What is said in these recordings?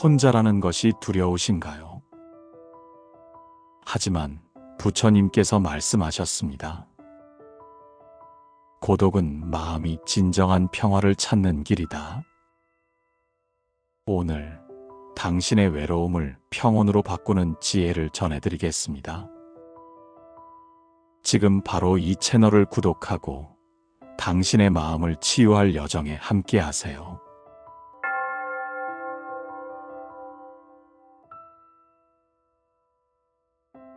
혼자라는 것이 두려우신가요? 하지만 부처님께서 말씀하셨습니다. 고독은 마음이 진정한 평화를 찾는 길이다. 오늘 당신의 외로움을 평온으로 바꾸는 지혜를 전해드리겠습니다. 지금 바로 이 채널을 구독하고 당신의 마음을 치유할 여정에 함께 하세요.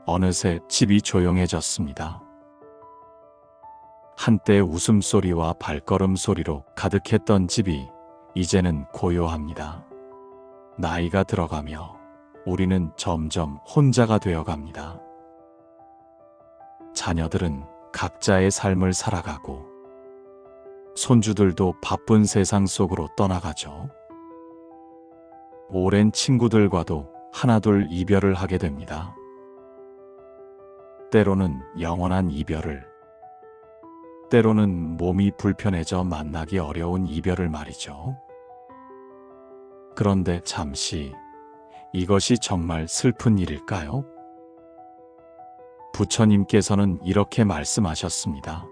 어느새 집이 조용해졌습니다. 한때 웃음소리와 발걸음 소리로 가득했던 집이 이제는 고요합니다. 나이가 들어가며 우리는 점점 혼자가 되어갑니다. 자녀들은 각자의 삶을 살아가고 손주들도 바쁜 세상 속으로 떠나가죠. 오랜 친구들과도 하나둘 이별을 하게 됩니다. 때로는 영원한 이별을, 때로는 몸이 불편해져 만나기 어려운 이별을 말이죠. 그런데 잠시, 이것이 정말 슬픈 일일까요? 부처님께서는 이렇게 말씀하셨습니다.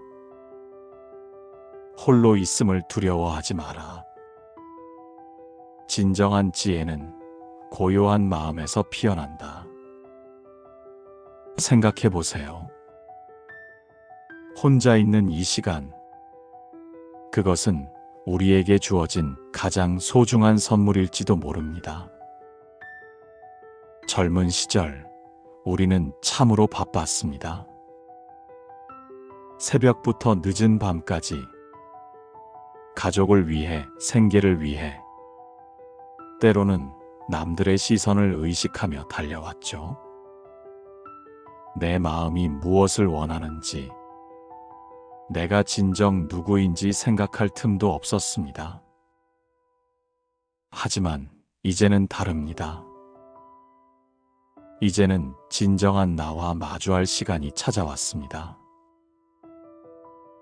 홀로 있음을 두려워하지 마라. 진정한 지혜는 고요한 마음에서 피어난다. 생각해 보세요. 혼자 있는 이 시간, 그것은 우리에게 주어진 가장 소중한 선물일지도 모릅니다. 젊은 시절, 우리는 참으로 바빴습니다. 새벽부터 늦은 밤까지 가족을 위해, 생계를 위해, 때로는 남들의 시선을 의식하며 달려왔죠. 내 마음이 무엇을 원하는지, 내가 진정 누구인지 생각할 틈도 없었습니다. 하지만 이제는 다릅니다. 이제는 진정한 나와 마주할 시간이 찾아왔습니다.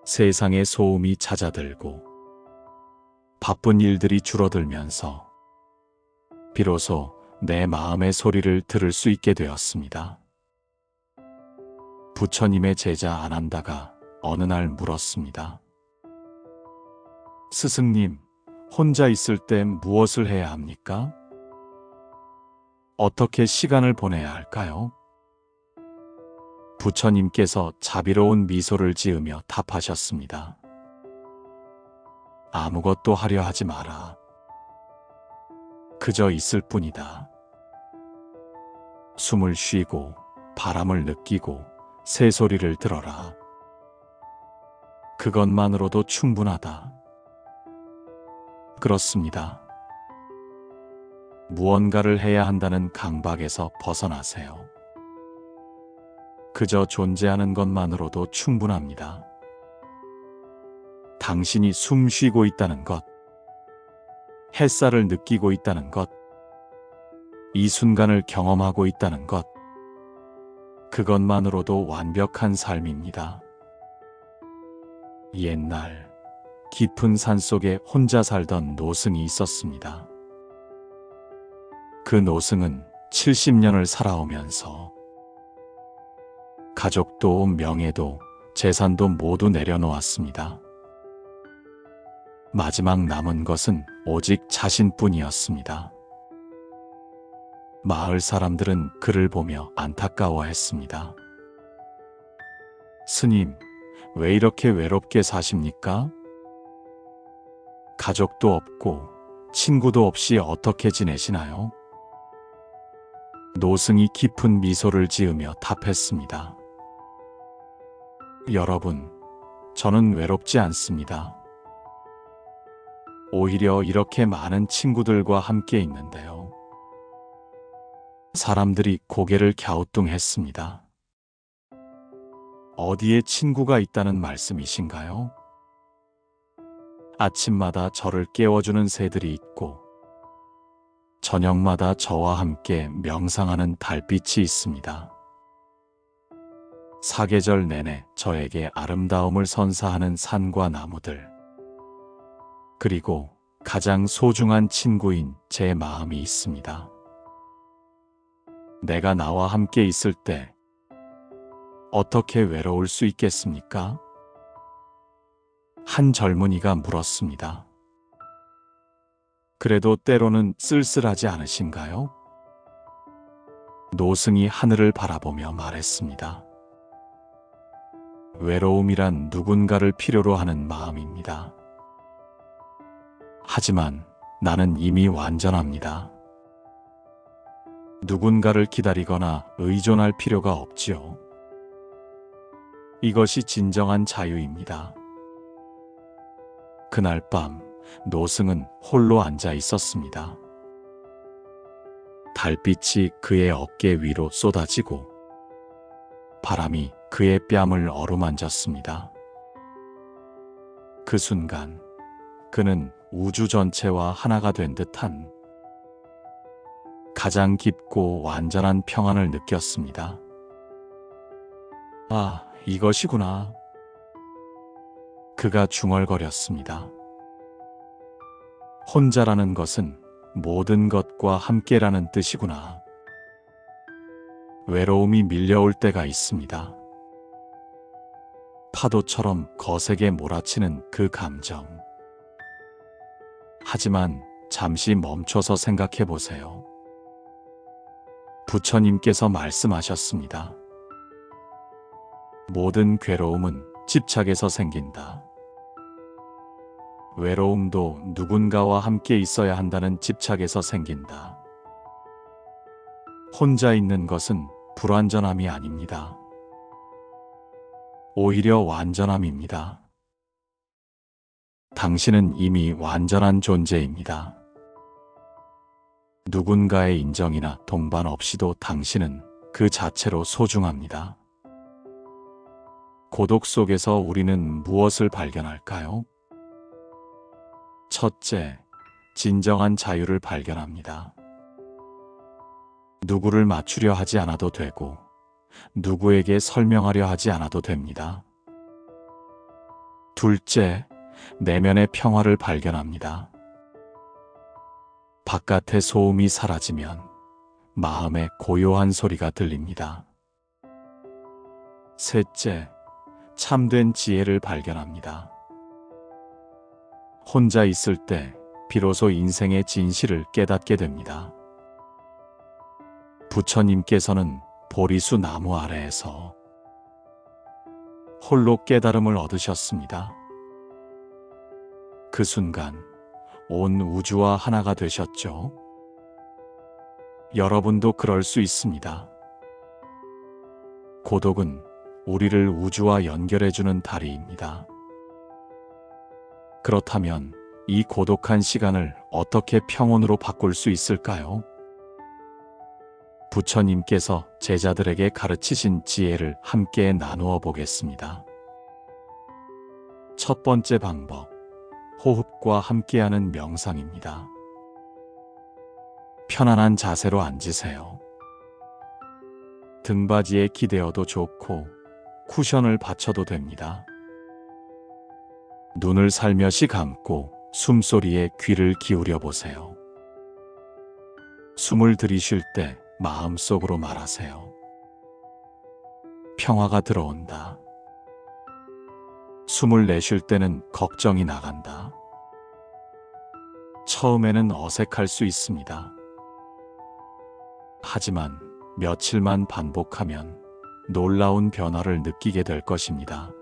세상의 소음이 잦아들고 바쁜 일들이 줄어들면서 비로소 내 마음의 소리를 들을 수 있게 되었습니다. 부처님의 제자 아난다가 어느 날 물었습니다. 스승님, 혼자 있을 때 무엇을 해야 합니까? 어떻게 시간을 보내야 할까요? 부처님께서 자비로운 미소를 지으며 답하셨습니다. 아무것도 하려 하지 마라. 그저 있을 뿐이다. 숨을 쉬고 바람을 느끼고 새소리를 들어라. 그것만으로도 충분하다. 그렇습니다. 무언가를 해야 한다는 강박에서 벗어나세요. 그저 존재하는 것만으로도 충분합니다. 당신이 숨 쉬고 있다는 것, 햇살을 느끼고 있다는 것, 이 순간을 경험하고 있다는 것, 그것만으로도 완벽한 삶입니다. 옛날 깊은 산속에 혼자 살던 노승이 있었습니다. 그 노승은 70년을 살아오면서 가족도 명예도 재산도 모두 내려놓았습니다. 마지막 남은 것은 오직 자신뿐이었습니다. 마을 사람들은 그를 보며 안타까워했습니다. 스님, 왜 이렇게 외롭게 사십니까? 가족도 없고 친구도 없이 어떻게 지내시나요? 노승이 깊은 미소를 지으며 답했습니다. 여러분, 저는 외롭지 않습니다. 오히려 이렇게 많은 친구들과 함께 있는데요. 사람들이 고개를 갸우뚱했습니다. 어디에 친구가 있다는 말씀이신가요? 아침마다 저를 깨워주는 새들이 있고 저녁마다 저와 함께 명상하는 달빛이 있습니다. 사계절 내내 저에게 아름다움을 선사하는 산과 나무들, 그리고 가장 소중한 친구인 제 마음이 있습니다. 내가 나와 함께 있을 때 어떻게 외로울 수 있겠습니까? 한 젊은이가 물었습니다. 그래도 때로는 쓸쓸하지 않으신가요? 노승이 하늘을 바라보며 말했습니다. 외로움이란 누군가를 필요로 하는 마음입니다. 하지만 나는 이미 완전합니다. 누군가를 기다리거나 의존할 필요가 없지요. 이것이 진정한 자유입니다. 그날 밤 노승은 홀로 앉아 있었습니다. 달빛이 그의 어깨 위로 쏟아지고 바람이 그의 뺨을 어루만졌습니다. 그 순간 그는 우주 전체와 하나가 된 듯한 가장 깊고 완전한 평안을 느꼈습니다. 아, 이것이구나. 그가 중얼거렸습니다. 혼자라는 것은 모든 것과 함께라는 뜻이구나. 외로움이 밀려올 때가 있습니다. 파도처럼 거세게 몰아치는 그 감정. 하지만 잠시 멈춰서 생각해 보세요. 부처님께서 말씀하셨습니다. 모든 괴로움은 집착에서 생긴다. 외로움도 누군가와 함께 있어야 한다는 집착에서 생긴다. 혼자 있는 것은 불완전함이 아닙니다. 오히려 완전함입니다. 당신은 이미 완전한 존재입니다. 누군가의 인정이나 동반 없이도 당신은 그 자체로 소중합니다. 고독 속에서 우리는 무엇을 발견할까요? 첫째, 진정한 자유를 발견합니다. 누구를 맞추려 하지 않아도 되고, 누구에게 설명하려 하지 않아도 됩니다. 둘째, 내면의 평화를 발견합니다. 바깥의 소음이 사라지면 마음의 고요한 소리가 들립니다. 셋째, 참된 지혜를 발견합니다. 혼자 있을 때 비로소 인생의 진실을 깨닫게 됩니다. 부처님께서는 보리수 나무 아래에서 홀로 깨달음을 얻으셨습니다. 그 순간 온 우주와 하나가 되셨죠. 여러분도 그럴 수 있습니다. 고독은 우리를 우주와 연결해주는 다리입니다. 그렇다면 이 고독한 시간을 어떻게 평온으로 바꿀 수 있을까요? 부처님께서 제자들에게 가르치신 지혜를 함께 나누어 보겠습니다. 첫 번째 방법, 호흡과 함께하는 명상입니다. 편안한 자세로 앉으세요. 등받이에 기대어도 좋고 쿠션을 받쳐도 됩니다. 눈을 살며시 감고 숨소리에 귀를 기울여 보세요. 숨을 들이쉴 때 마음속으로 말하세요. 평화가 들어온다. 숨을 내쉴 때는 걱정이 나간다. 처음에는 어색할 수 있습니다. 하지만 며칠만 반복하면 놀라운 변화를 느끼게 될 것입니다.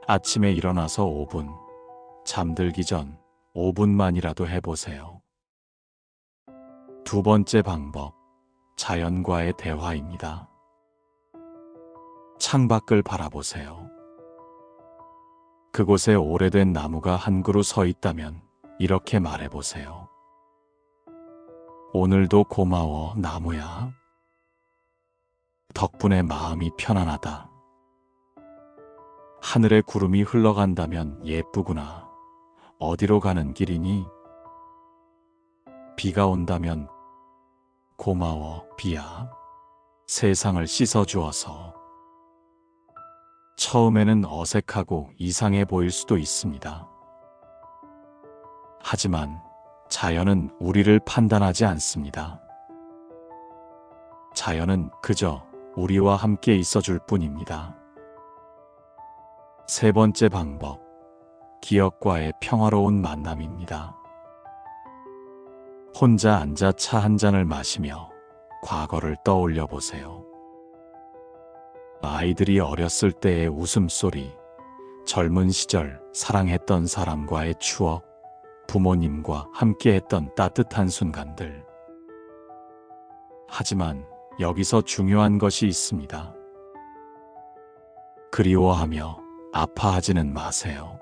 아침에 일어나서 5분, 잠들기 전 5분만이라도 해보세요. 두 번째 방법, 자연과의 대화입니다. 창밖을 바라보세요. 그곳에 오래된 나무가 한 그루 서 있다면 이렇게 말해보세요. 오늘도 고마워, 나무야. 덕분에 마음이 편안하다. 하늘에 구름이 흘러간다면 예쁘구나. 어디로 가는 길이니? 비가 온다면 고마워, 비야. 세상을 씻어주어서. 처음에는 어색하고 이상해 보일 수도 있습니다. 하지만 자연은 우리를 판단하지 않습니다. 자연은 그저 우리와 함께 있어줄 뿐입니다. 세 번째 방법, 기억과의 평화로운 만남입니다. 혼자 앉아 차 한 잔을 마시며 과거를 떠올려 보세요. 아이들이 어렸을 때의 웃음소리, 젊은 시절 사랑했던 사람과의 추억, 부모님과 함께했던 따뜻한 순간들. 하지만 여기서 중요한 것이 있습니다. 그리워하며 아파하지는 마세요.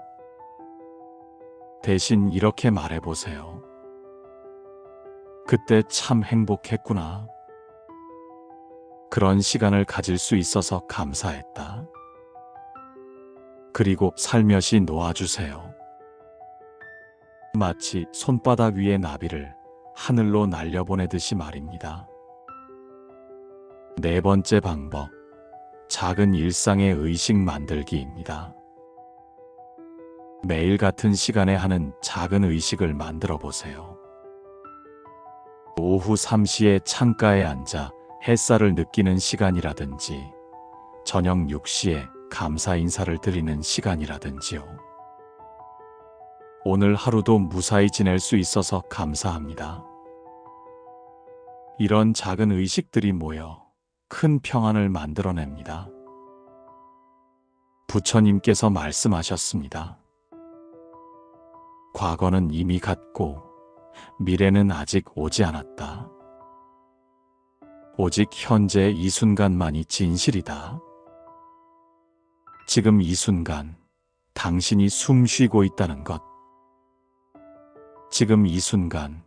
대신 이렇게 말해보세요. 그때 참 행복했구나. 그런 시간을 가질 수 있어서 감사했다. 그리고 살며시 놓아주세요. 마치 손바닥 위의 나비를 하늘로 날려보내듯이 말입니다. 네 번째 방법, 작은 일상의 의식 만들기입니다. 매일 같은 시간에 하는 작은 의식을 만들어 보세요. 오후 3시에 창가에 앉아 햇살을 느끼는 시간이라든지, 저녁 6시에 감사 인사를 드리는 시간이라든지요. 오늘 하루도 무사히 지낼 수 있어서 감사합니다. 이런 작은 의식들이 모여 큰 평안을 만들어냅니다. 부처님께서 말씀하셨습니다. 과거는 이미 갔고 미래는 아직 오지 않았다. 오직 현재 이 순간만이 진실이다. 지금 이 순간 당신이 숨 쉬고 있다는 것, 지금 이 순간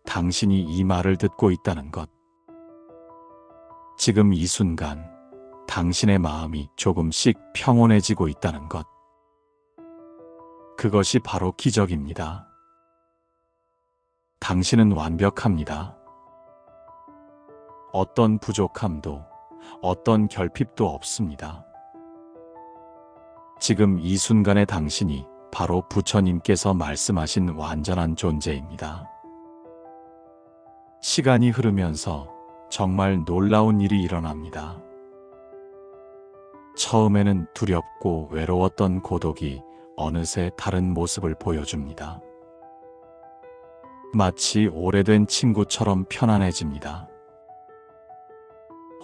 당신이 이 말을 듣고 있다는 것, 지금 이 순간 당신의 마음이 조금씩 평온해지고 있다는 것, 그것이 바로 기적입니다. 당신은 완벽합니다. 어떤 부족함도, 어떤 결핍도 없습니다. 지금 이 순간의 당신이 바로 부처님께서 말씀하신 완전한 존재입니다. 시간이 흐르면서 정말 놀라운 일이 일어납니다. 처음에는 두렵고 외로웠던 고독이 어느새 다른 모습을 보여줍니다. 마치 오래된 친구처럼 편안해집니다.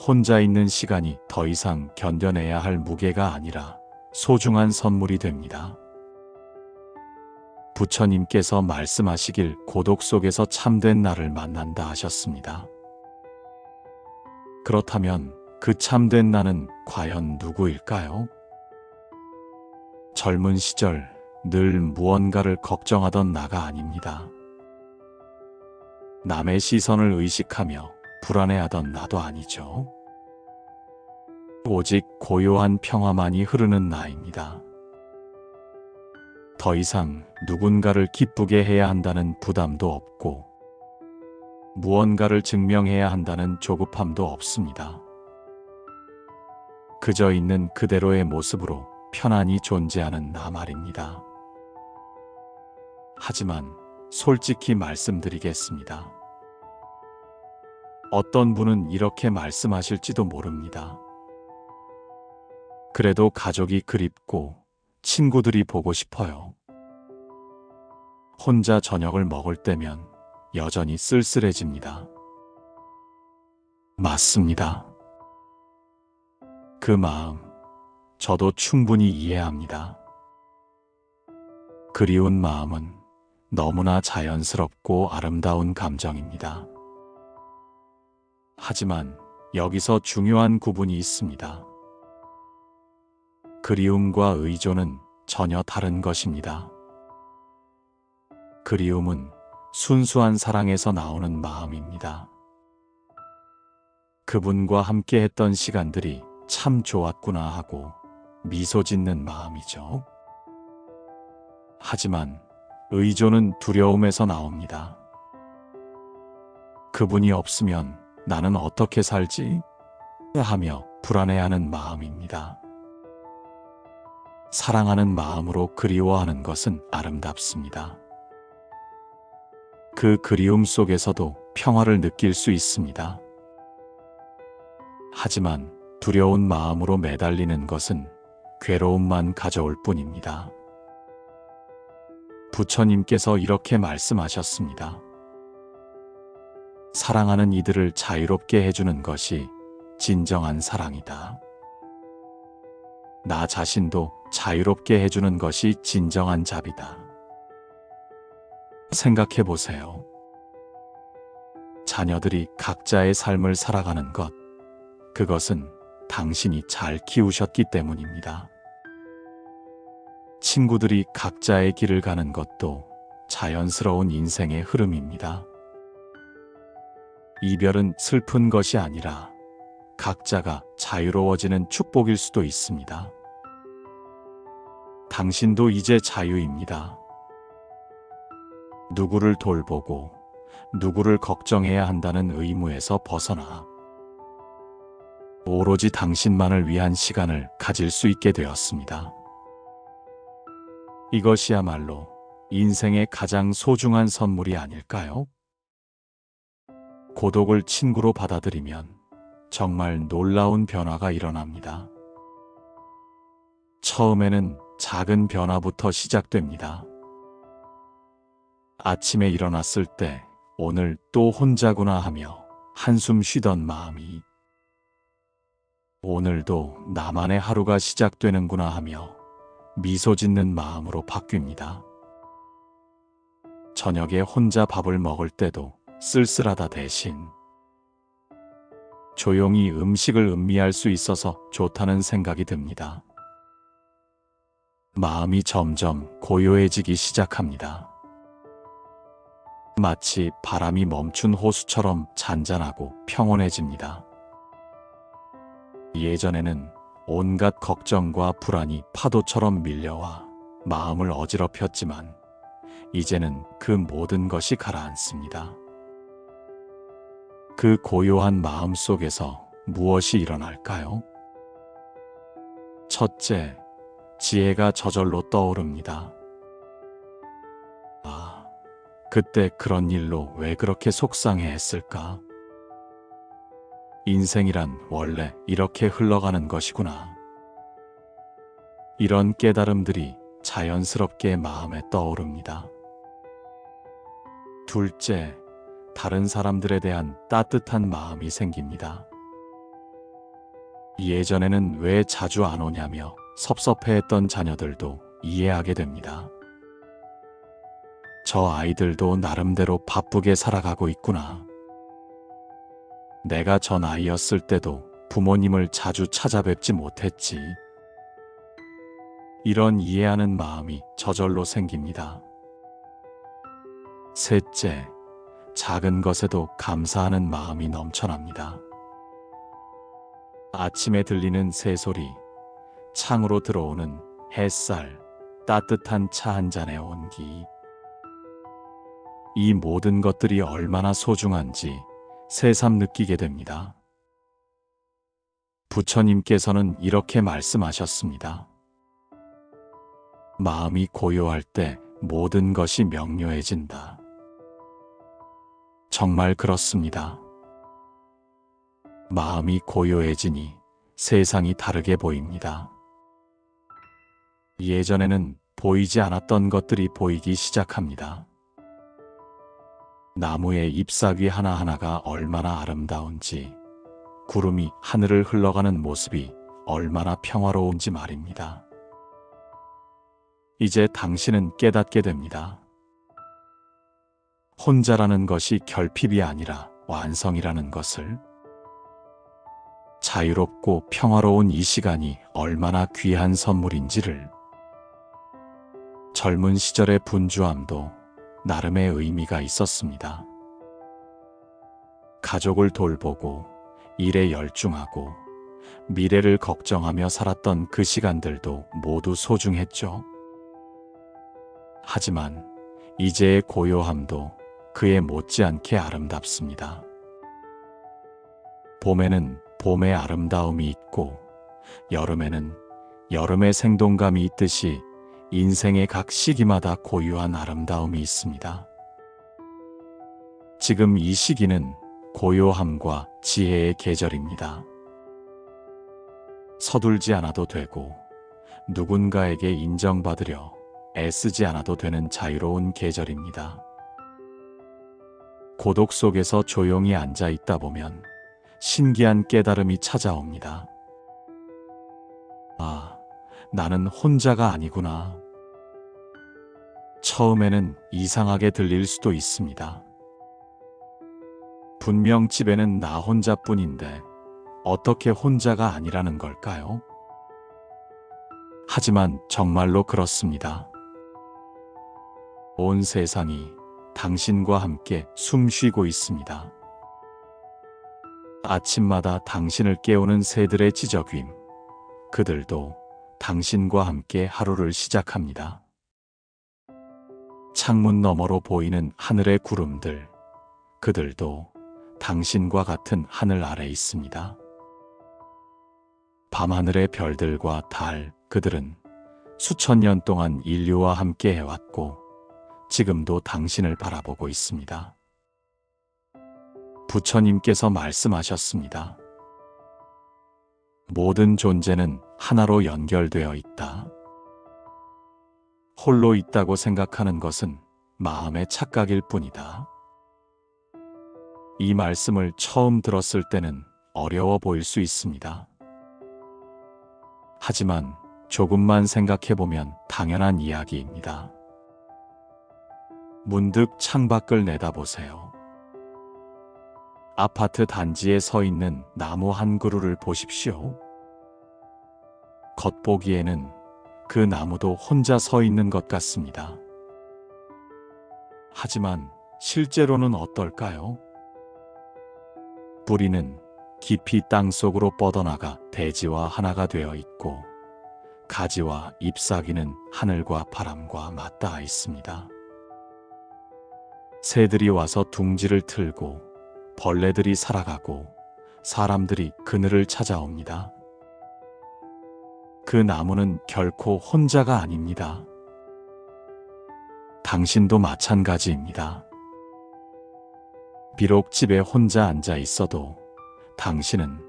혼자 있는 시간이 더 이상 견뎌내야 할 무게가 아니라 소중한 선물이 됩니다. 부처님께서 말씀하시길 고독 속에서 참된 나를 만난다 하셨습니다. 그렇다면 그 참된 나는 과연 누구일까요? 젊은 시절 늘 무언가를 걱정하던 나가 아닙니다. 남의 시선을 의식하며 불안해하던 나도 아니죠. 오직 고요한 평화만이 흐르는 나입니다. 더 이상 누군가를 기쁘게 해야 한다는 부담도 없고, 무언가를 증명해야 한다는 조급함도 없습니다. 그저 있는 그대로의 모습으로 편안히 존재하는 나 말입니다. 하지만 솔직히 말씀드리겠습니다. 어떤 분은 이렇게 말씀하실지도 모릅니다. 그래도 가족이 그립고 친구들이 보고 싶어요. 혼자 저녁을 먹을 때면 여전히 쓸쓸해집니다. 맞습니다. 그 마음, 저도 충분히 이해합니다. 그리운 마음은 너무나 자연스럽고 아름다운 감정입니다. 하지만 여기서 중요한 구분이 있습니다. 그리움과 의존은 전혀 다른 것입니다. 그리움은 순수한 사랑에서 나오는 마음입니다. 그분과 함께 했던 시간들이 참 좋았구나 하고 미소 짓는 마음이죠. 하지만 의존은 두려움에서 나옵니다. 그분이 없으면 나는 어떻게 살지? 하며 불안해하는 마음입니다. 사랑하는 마음으로 그리워하는 것은 아름답습니다. 그 그리움 속에서도 평화를 느낄 수 있습니다. 하지만 두려운 마음으로 매달리는 것은 괴로움만 가져올 뿐입니다. 부처님께서 이렇게 말씀하셨습니다. 사랑하는 이들을 자유롭게 해주는 것이 진정한 사랑이다. 나 자신도 자유롭게 해주는 것이 진정한 자비다. 생각해 보세요. 자녀들이 각자의 삶을 살아가는 것, 그것은 당신이 잘 키우셨기 때문입니다. 친구들이 각자의 길을 가는 것도 자연스러운 인생의 흐름입니다. 이별은 슬픈 것이 아니라 각자가 자유로워지는 축복일 수도 있습니다. 당신도 이제 자유입니다. 누구를 돌보고 누구를 걱정해야 한다는 의무에서 벗어나 오로지 당신만을 위한 시간을 가질 수 있게 되었습니다. 이것이야말로 인생의 가장 소중한 선물이 아닐까요? 고독을 친구로 받아들이면 정말 놀라운 변화가 일어납니다. 처음에는 작은 변화부터 시작됩니다. 아침에 일어났을 때 오늘 또 혼자구나 하며 한숨 쉬던 마음이 오늘도 나만의 하루가 시작되는구나 하며 미소 짓는 마음으로 바뀝니다. 저녁에 혼자 밥을 먹을 때도 쓸쓸하다 대신 조용히 음식을 음미할 수 있어서 좋다는 생각이 듭니다. 마음이 점점 고요해지기 시작합니다. 마치 바람이 멈춘 호수처럼 잔잔하고 평온해집니다. 예전에는 온갖 걱정과 불안이 파도처럼 밀려와 마음을 어지럽혔지만 이제는 그 모든 것이 가라앉습니다. 그 고요한 마음 속에서 무엇이 일어날까요? 첫째, 지혜가 저절로 떠오릅니다. 아, 그때 그런 일로 왜 그렇게 속상해 했을까? 인생이란 원래 이렇게 흘러가는 것이구나. 이런 깨달음들이 자연스럽게 마음에 떠오릅니다. 둘째, 다른 사람들에 대한 따뜻한 마음이 생깁니다. 예전에는 왜 자주 안 오냐며 섭섭해했던 자녀들도 이해하게 됩니다. 저 아이들도 나름대로 바쁘게 살아가고 있구나. 내가 전 아이였을 때도 부모님을 자주 찾아뵙지 못했지. 이런 이해하는 마음이 저절로 생깁니다. 셋째, 작은 것에도 감사하는 마음이 넘쳐납니다. 아침에 들리는 새소리, 창으로 들어오는 햇살, 따뜻한 차 한 잔의 온기. 이 모든 것들이 얼마나 소중한지 새삼 느끼게 됩니다. 부처님께서는 이렇게 말씀하셨습니다. 마음이 고요할 때 모든 것이 명료해진다. 정말 그렇습니다. 마음이 고요해지니 세상이 다르게 보입니다. 예전에는 보이지 않았던 것들이 보이기 시작합니다. 나무의 잎사귀 하나하나가 얼마나 아름다운지, 구름이 하늘을 흘러가는 모습이 얼마나 평화로운지 말입니다. 이제 당신은 깨닫게 됩니다. 혼자라는 것이 결핍이 아니라 완성이라는 것을. 자유롭고 평화로운 이 시간이 얼마나 귀한 선물인지를. 젊은 시절의 분주함도 나름의 의미가 있었습니다. 가족을 돌보고 일에 열중하고 미래를 걱정하며 살았던 그 시간들도 모두 소중했죠. 하지만 이제의 고요함도 그에 못지않게 아름답습니다. 봄에는 봄의 아름다움이 있고 여름에는 여름의 생동감이 있듯이 인생의 각 시기마다 고유한 아름다움이 있습니다. 지금 이 시기는 고요함과 지혜의 계절입니다. 서둘지 않아도 되고 누군가에게 인정받으려 애쓰지 않아도 되는 자유로운 계절입니다. 고독 속에서 조용히 앉아 있다 보면 신기한 깨달음이 찾아옵니다. 아, 나는 혼자가 아니구나. 처음에는 이상하게 들릴 수도 있습니다. 분명 집에는 나 혼자뿐인데 어떻게 혼자가 아니라는 걸까요? 하지만 정말로 그렇습니다. 온 세상이 당신과 함께 숨 쉬고 있습니다. 아침마다 당신을 깨우는 새들의 지저귀임, 그들도 당신과 함께 하루를 시작합니다. 창문 너머로 보이는 하늘의 구름들, 그들도 당신과 같은 하늘 아래 있습니다. 밤하늘의 별들과 달, 그들은 수천 년 동안 인류와 함께 해왔고 지금도 당신을 바라보고 있습니다. 부처님께서 말씀하셨습니다. 모든 존재는 하나로 연결되어 있다. 홀로 있다고 생각하는 것은 마음의 착각일 뿐이다. 이 말씀을 처음 들었을 때는 어려워 보일 수 있습니다. 하지만 조금만 생각해보면 당연한 이야기입니다. 문득 창밖을 내다보세요. 아파트 단지에 서 있는 나무 한 그루를 보십시오. 겉보기에는 그 나무도 혼자 서 있는 것 같습니다. 하지만 실제로는 어떨까요? 뿌리는 깊이 땅속으로 뻗어나가 대지와 하나가 되어 있고 가지와 잎사귀는 하늘과 바람과 맞닿아 있습니다. 새들이 와서 둥지를 틀고 벌레들이 살아가고 사람들이 그늘을 찾아옵니다. 그 나무는 결코 혼자가 아닙니다. 당신도 마찬가지입니다. 비록 집에 혼자 앉아 있어도 당신은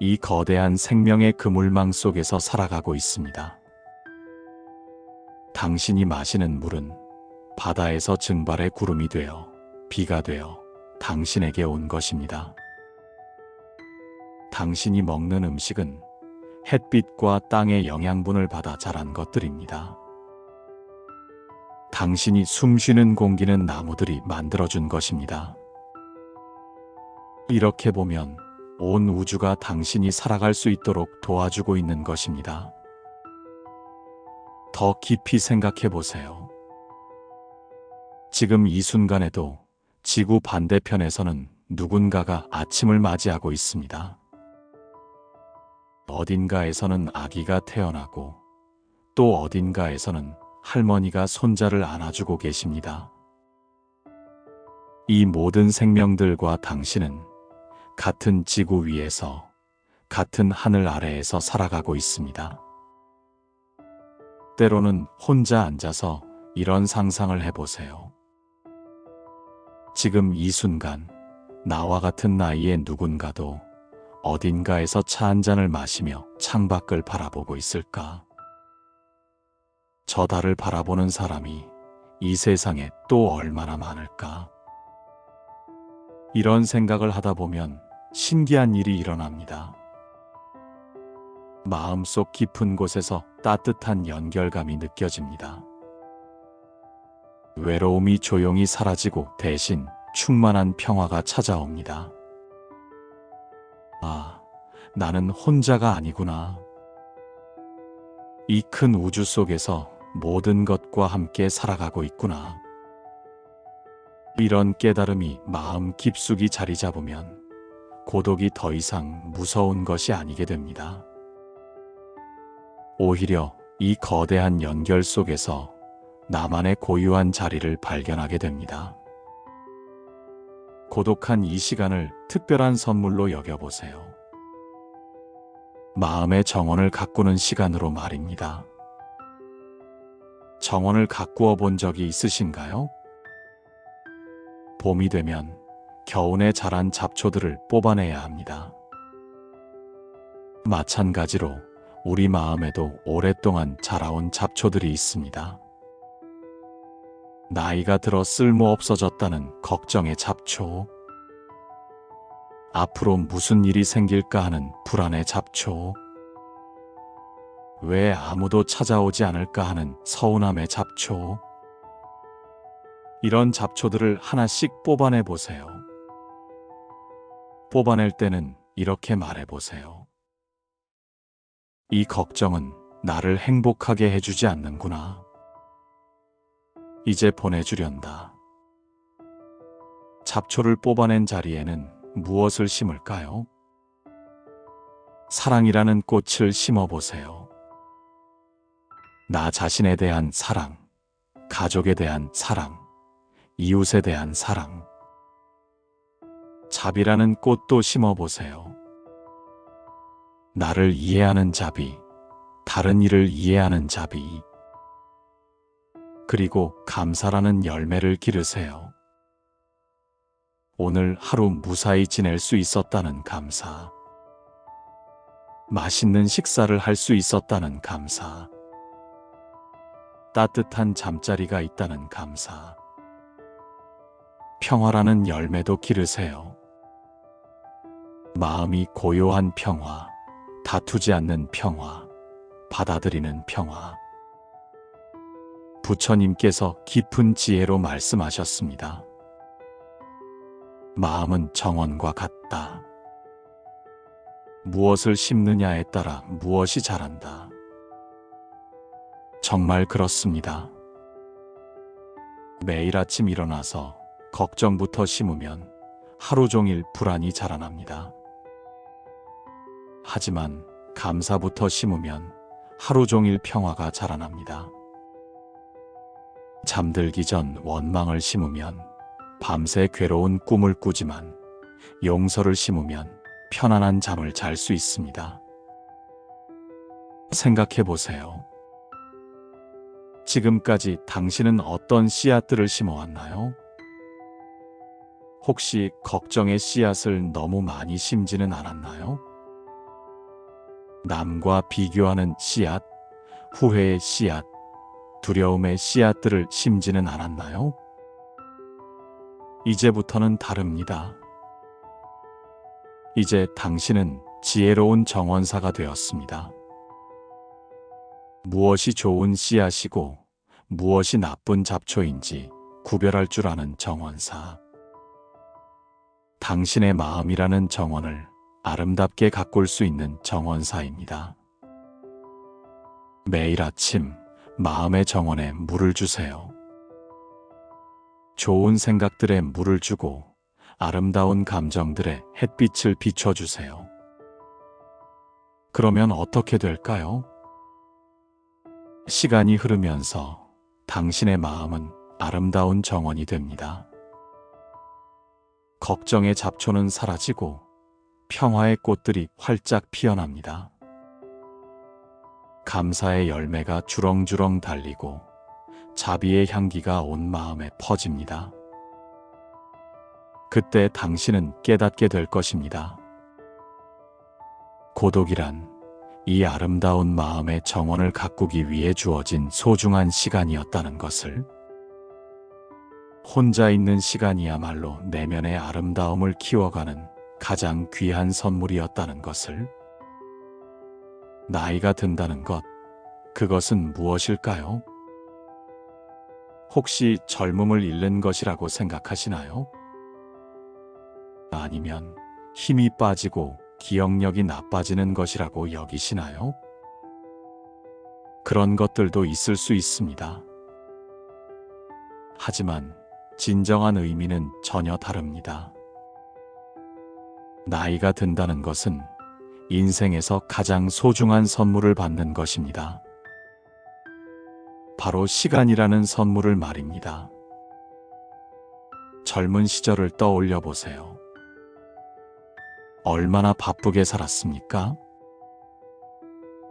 이 거대한 생명의 그물망 속에서 살아가고 있습니다. 당신이 마시는 물은 바다에서 증발의 구름이 되어 비가 되어 당신에게 온 것입니다. 당신이 먹는 음식은 햇빛과 땅의 영양분을 받아 자란 것들입니다. 당신이 숨쉬는 공기는 나무들이 만들어준 것입니다. 이렇게 보면 온 우주가 당신이 살아갈 수 있도록 도와주고 있는 것입니다. 더 깊이 생각해 보세요. 지금 이 순간에도 지구 반대편에서는 누군가가 아침을 맞이하고 있습니다. 어딘가에서는 아기가 태어나고 또 어딘가에서는 할머니가 손자를 안아주고 계십니다. 이 모든 생명들과 당신은 같은 지구 위에서, 같은 하늘 아래에서 살아가고 있습니다. 때로는 혼자 앉아서 이런 상상을 해보세요. 지금 이 순간 나와 같은 나이의 누군가도 어딘가에서 차 한 잔을 마시며 창밖을 바라보고 있을까? 저 달을 바라보는 사람이 이 세상에 또 얼마나 많을까? 이런 생각을 하다 보면 신기한 일이 일어납니다. 마음속 깊은 곳에서 따뜻한 연결감이 느껴집니다. 외로움이 조용히 사라지고 대신 충만한 평화가 찾아옵니다. 아, 나는 혼자가 아니구나. 이 큰 우주 속에서 모든 것과 함께 살아가고 있구나. 이런 깨달음이 마음 깊숙이 자리 잡으면 고독이 더 이상 무서운 것이 아니게 됩니다. 오히려 이 거대한 연결 속에서 나만의 고유한 자리를 발견하게 됩니다. 고독한 이 시간을 특별한 선물로 여겨보세요. 마음의 정원을 가꾸는 시간으로 말입니다. 정원을 가꾸어 본 적이 있으신가요? 봄이 되면 겨우내 자란 잡초들을 뽑아내야 합니다. 마찬가지로 우리 마음에도 오랫동안 자라온 잡초들이 있습니다. 나이가 들어 쓸모 없어졌다는 걱정의 잡초, 앞으로 무슨 일이 생길까 하는 불안의 잡초, 왜 아무도 찾아오지 않을까 하는 서운함의 잡초, 이런 잡초들을 하나씩 뽑아내 보세요. 뽑아낼 때는 이렇게 말해 보세요. 이 걱정은 나를 행복하게 해주지 않는구나. 이제 보내주련다. 잡초를 뽑아낸 자리에는 무엇을 심을까요? 사랑이라는 꽃을 심어보세요. 나 자신에 대한 사랑, 가족에 대한 사랑, 이웃에 대한 사랑. 자비라는 꽃도 심어보세요. 나를 이해하는 자비, 다른 이를 이해하는 자비. 그리고 감사라는 열매를 기르세요. 오늘 하루 무사히 지낼 수 있었다는 감사. 맛있는 식사를 할 수 있었다는 감사. 따뜻한 잠자리가 있다는 감사. 평화라는 열매도 기르세요. 마음이 고요한 평화, 다투지 않는 평화, 받아들이는 평화. 부처님께서 깊은 지혜로 말씀하셨습니다. 마음은 정원과 같다. 무엇을 심느냐에 따라 무엇이 자란다. 정말 그렇습니다. 매일 아침 일어나서 걱정부터 심으면 하루 종일 불안이 자라납니다. 하지만 감사부터 심으면 하루 종일 평화가 자라납니다. 잠들기 전 원망을 심으면 밤새 괴로운 꿈을 꾸지만 용서를 심으면 편안한 잠을 잘 수 있습니다. 생각해 보세요. 지금까지 당신은 어떤 씨앗들을 심어왔나요? 혹시 걱정의 씨앗을 너무 많이 심지는 않았나요? 남과 비교하는 씨앗, 후회의 씨앗, 두려움의 씨앗들을 심지는 않았나요? 이제부터는 다릅니다. 이제 당신은 지혜로운 정원사가 되었습니다. 무엇이 좋은 씨앗이고 무엇이 나쁜 잡초인지 구별할 줄 아는 정원사. 당신의 마음이라는 정원을 아름답게 가꿀 수 있는 정원사입니다. 매일 아침 마음의 정원에 물을 주세요. 좋은 생각들에 물을 주고 아름다운 감정들에 햇빛을 비춰주세요. 그러면 어떻게 될까요? 시간이 흐르면서 당신의 마음은 아름다운 정원이 됩니다. 걱정의 잡초는 사라지고 평화의 꽃들이 활짝 피어납니다. 감사의 열매가 주렁주렁 달리고 자비의 향기가 온 마음에 퍼집니다. 그때 당신은 깨닫게 될 것입니다. 고독이란 이 아름다운 마음의 정원을 가꾸기 위해 주어진 소중한 시간이었다는 것을, 혼자 있는 시간이야말로 내면의 아름다움을 키워가는 가장 귀한 선물이었다는 것을, 나이가 든다는 것, 그것은 무엇일까요? 혹시 젊음을 잃는 것이라고 생각하시나요? 아니면 힘이 빠지고 기억력이 나빠지는 것이라고 여기시나요? 그런 것들도 있을 수 있습니다. 하지만 진정한 의미는 전혀 다릅니다. 나이가 든다는 것은 인생에서 가장 소중한 선물을 받는 것입니다. 바로 시간이라는 선물을 말입니다. 젊은 시절을 떠올려 보세요. 얼마나 바쁘게 살았습니까?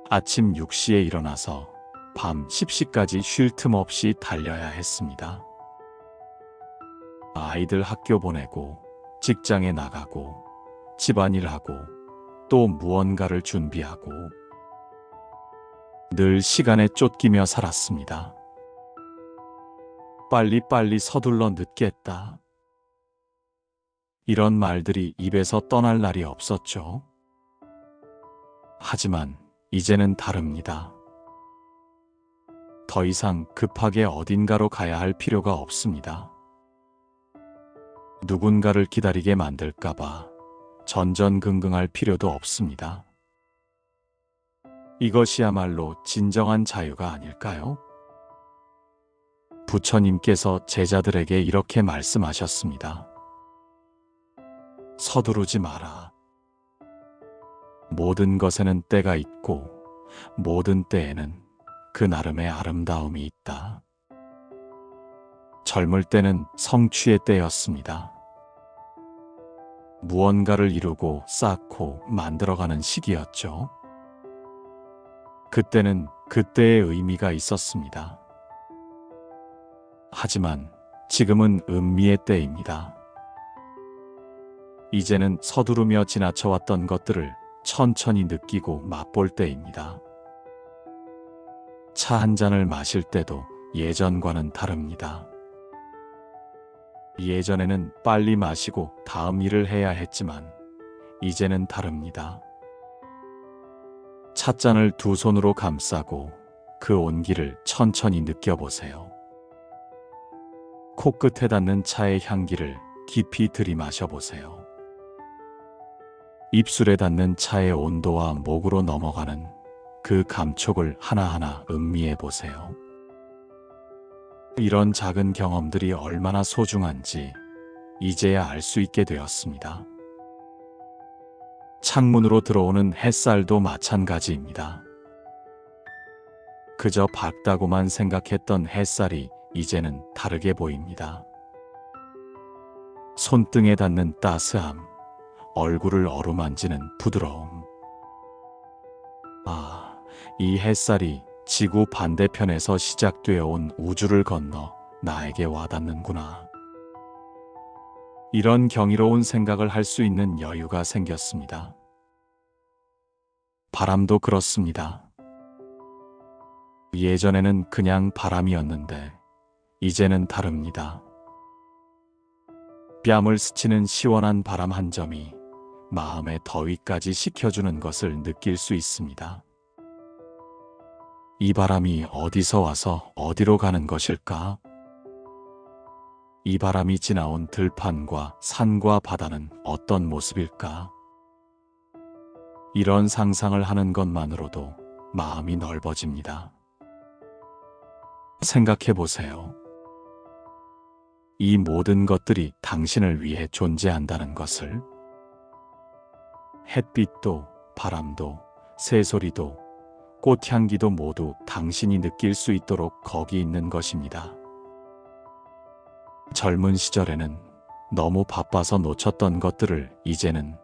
아침 6시에 일어나서 밤 10시까지 쉴 틈 없이 달려야 했습니다. 아이들 학교 보내고 직장에 나가고 집안일하고 또 무언가를 준비하고 늘 시간에 쫓기며 살았습니다. 빨리빨리 서둘러 늦겠다. 이런 말들이 입에서 떠날 날이 없었죠. 하지만 이제는 다릅니다. 더 이상 급하게 어딘가로 가야 할 필요가 없습니다. 누군가를 기다리게 만들까봐 전전긍긍할 필요도 없습니다. 이것이야말로 진정한 자유가 아닐까요? 부처님께서 제자들에게 이렇게 말씀하셨습니다. 서두르지 마라. 모든 것에는 때가 있고 모든 때에는 그 나름의 아름다움이 있다. 젊을 때는 성취의 때였습니다. 무언가를 이루고 쌓고 만들어가는 시기였죠. 그때는 그때의 의미가 있었습니다. 하지만 지금은 음미의 때입니다. 이제는 서두르며 지나쳐왔던 것들을 천천히 느끼고 맛볼 때입니다. 차 한 잔을 마실 때도 예전과는 다릅니다. 예전에는 빨리 마시고 다음 일을 해야 했지만 이제는 다릅니다. 찻잔을 두 손으로 감싸고 그 온기를 천천히 느껴보세요. 코끝에 닿는 차의 향기를 깊이 들이마셔보세요. 입술에 닿는 차의 온도와 목으로 넘어가는 그 감촉을 하나하나 음미해보세요. 이런 작은 경험들이 얼마나 소중한지 이제야 알 수 있게 되었습니다. 창문으로 들어오는 햇살도 마찬가지입니다. 그저 밝다고만 생각했던 햇살이 이제는 다르게 보입니다. 손등에 닿는 따스함, 얼굴을 어루만지는 부드러움. 이 햇살이 지구 반대편에서 시작되어 온 우주를 건너 나에게 와닿는구나. 이런 경이로운 생각을 할 수 있는 여유가 생겼습니다. 바람도 그렇습니다. 예전에는 그냥 바람이었는데 이제는 다릅니다. 뺨을 스치는 시원한 바람 한 점이 마음의 더위까지 식혀주는 것을 느낄 수 있습니다. 이 바람이 어디서 와서 어디로 가는 것일까? 이 바람이 지나온 들판과 산과 바다는 어떤 모습일까? 이런 상상을 하는 것만으로도 마음이 넓어집니다. 생각해 보세요. 이 모든 것들이 당신을 위해 존재한다는 것을. 햇빛도, 바람도, 새소리도, 꽃향기도 모두 당신이 느낄 수 있도록 거기 있는 것입니다. 젊은 시절에는 너무 바빠서 놓쳤던 것들을 이제는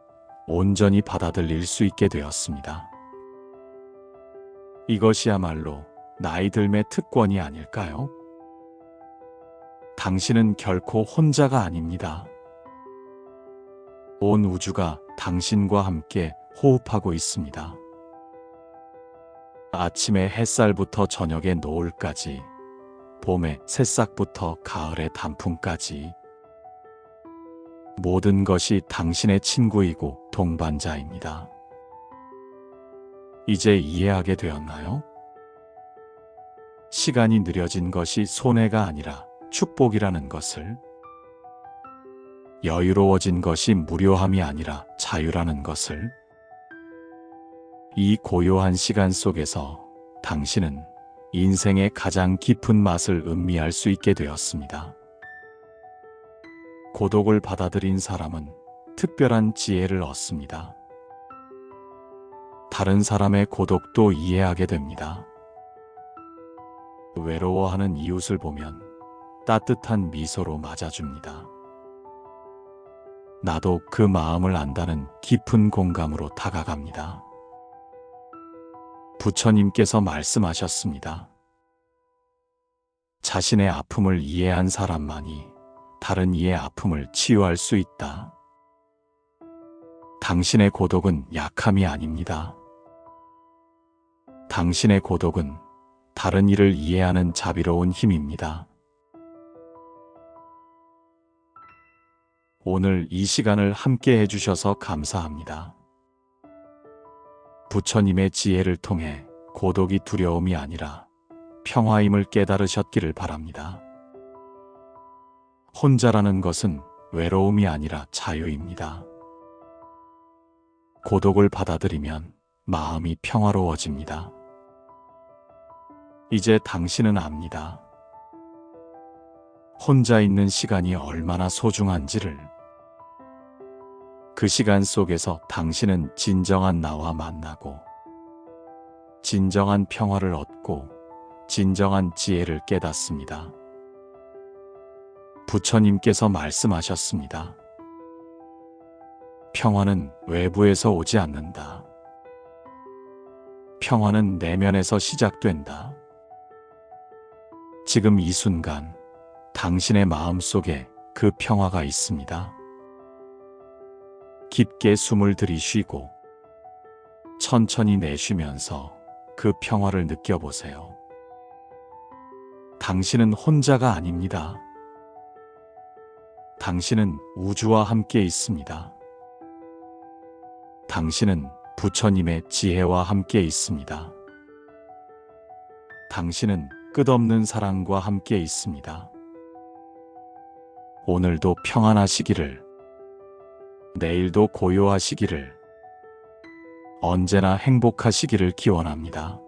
온전히 받아들일 수 있게 되었습니다. 이것이야말로 나이 들매 특권이 아닐까요? 당신은 결코 혼자가 아닙니다. 온 우주가 당신과 함께 호흡하고 있습니다. 아침의 햇살부터 저녁의 노을까지, 봄의 새싹부터 가을의 단풍까지 모든 것이 당신의 친구이고 동반자입니다. 이제 이해하게 되었나요? 시간이 느려진 것이 손해가 아니라 축복이라는 것을, 여유로워진 것이 무료함이 아니라 자유라는 것을, 이 고요한 시간 속에서 당신은 인생의 가장 깊은 맛을 음미할 수 있게 되었습니다. 고독을 받아들인 사람은 특별한 지혜를 얻습니다. 다른 사람의 고독도 이해하게 됩니다. 외로워하는 이웃을 보면 따뜻한 미소로 맞아줍니다. 나도 그 마음을 안다는 깊은 공감으로 다가갑니다. 부처님께서 말씀하셨습니다. 자신의 아픔을 이해한 사람만이 다른 이의 아픔을 치유할 수 있다. 당신의 고독은 약함이 아닙니다. 당신의 고독은 다른 이를 이해하는 자비로운 힘입니다. 오늘 이 시간을 함께 해주셔서 감사합니다. 부처님의 지혜를 통해 고독이 두려움이 아니라 평화임을 깨달으셨기를 바랍니다. 혼자라는 것은 외로움이 아니라 자유입니다. 고독을 받아들이면 마음이 평화로워집니다. 이제 당신은 압니다. 혼자 있는 시간이 얼마나 소중한지를. 그 시간 속에서 당신은 진정한 나와 만나고, 진정한 평화를 얻고, 진정한 지혜를 깨닫습니다. 부처님께서 말씀하셨습니다. 평화는 외부에서 오지 않는다. 평화는 내면에서 시작된다. 지금 이 순간 당신의 마음 속에 그 평화가 있습니다. 깊게 숨을 들이쉬고 천천히 내쉬면서 그 평화를 느껴보세요. 당신은 혼자가 아닙니다. 당신은 우주와 함께 있습니다. 당신은 부처님의 지혜와 함께 있습니다. 당신은 끝없는 사랑과 함께 있습니다. 오늘도 평안하시기를, 내일도 고요하시기를, 언제나 행복하시기를 기원합니다.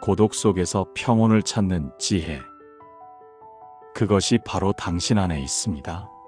고독 속에서 평온을 찾는 지혜, 그것이 바로 당신 안에 있습니다.